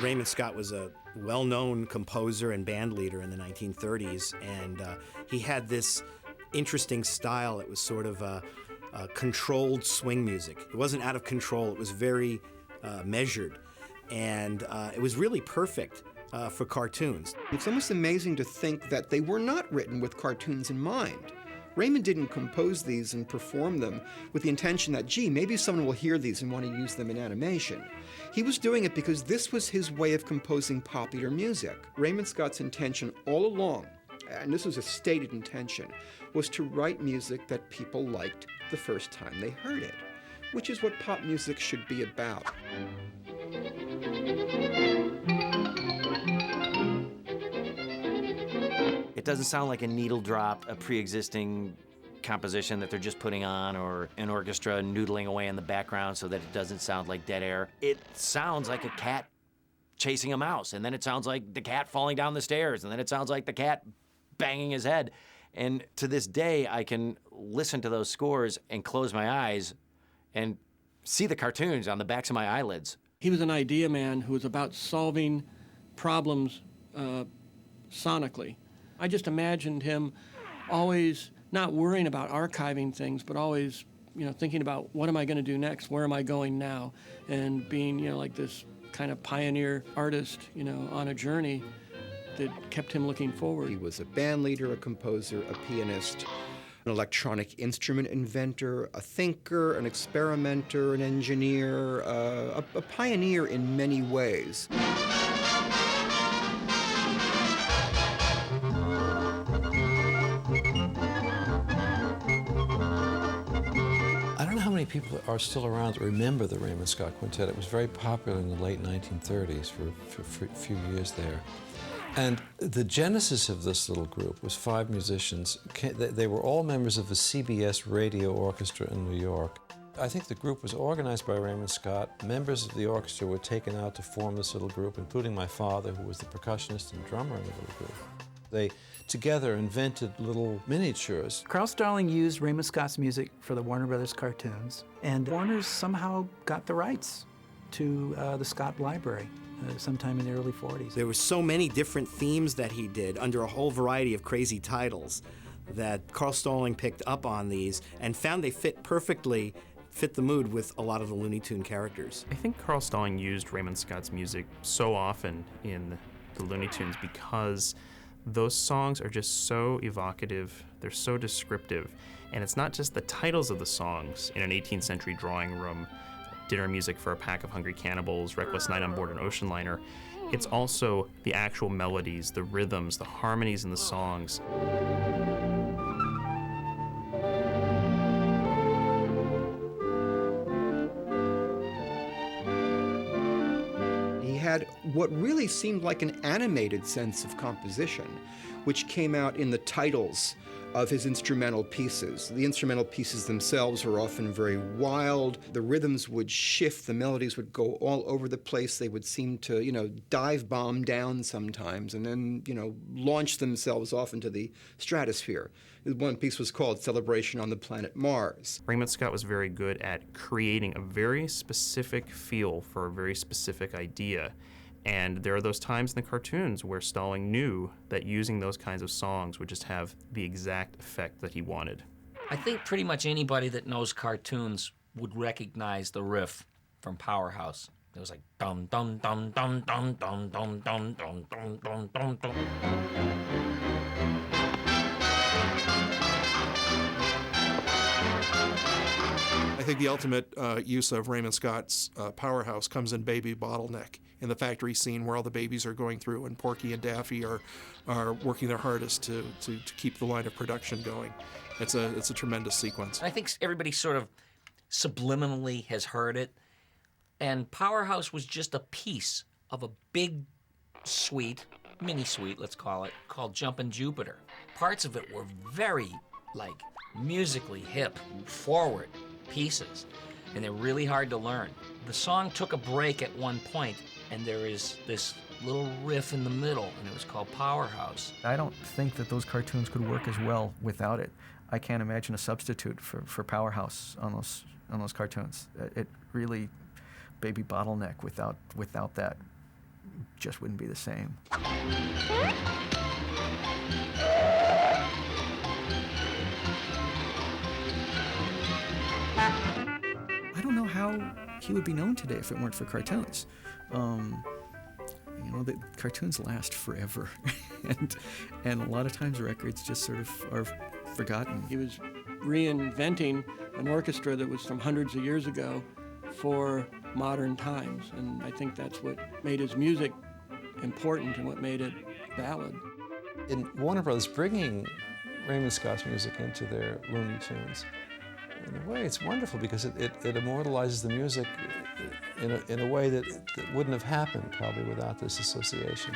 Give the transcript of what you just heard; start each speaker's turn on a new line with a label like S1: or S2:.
S1: Raymond Scott was a well-known composer and band leader in the 1930s, and he had this interesting style. It was sort of a controlled swing music. It wasn't out of control. It was very measured, and it was really perfect for cartoons.
S2: It's almost amazing to think that they were not written with cartoons in mind. Raymond didn't compose these and perform them with the intention that, gee, maybe someone will hear these and want to use them in animation. He was doing it because this was his way of composing popular music. Raymond Scott's intention all along, and this was a stated intention, was to write music that people liked the first time they heard it, which is what pop music should be about.
S3: It doesn't sound like a needle drop, a pre-existing composition that they're just putting on, or an orchestra noodling away in the background so that it doesn't sound like dead air. It sounds like a cat chasing a mouse, and then it sounds like the cat falling down the stairs, and then it sounds like the cat banging his head. And to this day, I can listen to those scores and close my eyes and see the cartoons on the backs of my eyelids.
S4: He was an idea man who was about solving problems sonically. I just imagined him always not worrying about archiving things, but always, thinking about what am I going to do next? Where am I going now? And being, like this kind of pioneer artist, on a journey that kept him looking forward.
S2: He was a band leader, a composer, a pianist, an electronic instrument inventor, a thinker, an experimenter, an engineer, a pioneer in many ways.
S5: People are still around that remember the Raymond Scott Quintet. It was very popular in the late 1930s for a few years there. And the genesis of this little group was 5 musicians. They were all members of the CBS Radio Orchestra in New York. I think the group was organized by Raymond Scott. Members of the orchestra were taken out to form this little group, including my father, who was the percussionist and drummer in the little group. They together invented little miniatures.
S6: Carl Stalling used Raymond Scott's music for the Warner Brothers cartoons, and Warner's somehow got the rights to the Scott Library sometime in the early 40s.
S1: There were so many different themes that he did under a whole variety of crazy titles that Carl Stalling picked up on these and found they fit the mood with a lot of the Looney Tune characters.
S7: I think Carl Stalling used Raymond Scott's music so often in the Looney Tunes because those songs are just so evocative, they're so descriptive, and it's not just the titles of the songs in an 18th century drawing room, dinner music for a pack of hungry cannibals, reckless night on board an ocean liner. It's also the actual melodies, the rhythms, the harmonies in the songs.
S2: Had what really seemed like an animated sense of composition, which came out in the titles of his instrumental pieces. The instrumental pieces themselves were often very wild. The rhythms would shift, the melodies would go all over the place. They would seem to, dive bomb down sometimes and then, launch themselves off into the stratosphere. One piece was called Celebration on the Planet Mars.
S7: Raymond Scott was very good at creating a very specific feel for a very specific idea. And there are those times in the cartoons where Stalling knew that using those kinds of songs would just have the exact effect that he wanted.
S8: I think pretty much anybody that knows cartoons would recognize the riff from Powerhouse. It was like dum dum dum dum dum dum dum dum dum dum dum dum dum.
S9: I think the ultimate use of Raymond Scott's Powerhouse comes in Baby Bottleneck, in the factory scene where all the babies are going through and Porky and Daffy are working their hardest to keep the line of production going. It's a tremendous sequence.
S8: I think everybody sort of subliminally has heard it, and Powerhouse was just a piece of a big suite, mini suite, let's call it, called Jumpin' Jupiter. Parts of it were very, musically hip, forward pieces, and they're really hard to learn. The song took a break at one point, and there is this little riff in the middle, and it was called Powerhouse.
S10: I don't think that those cartoons could work as well without it. I can't imagine a substitute for Powerhouse on those cartoons. It really, Baby Bottleneck without that just wouldn't be the same. I don't know how he would be known today if it weren't for cartoons. You know, the cartoons last forever, and a lot of times records just sort of are forgotten.
S4: He was reinventing an orchestra that was from hundreds of years ago for modern times, and I think that's what made his music important and what made it valid.
S5: In Warner Brothers bringing Raymond Scott's music into their Looney Tunes, in a way it's wonderful because it immortalizes the music in a way that wouldn't have happened probably without this association.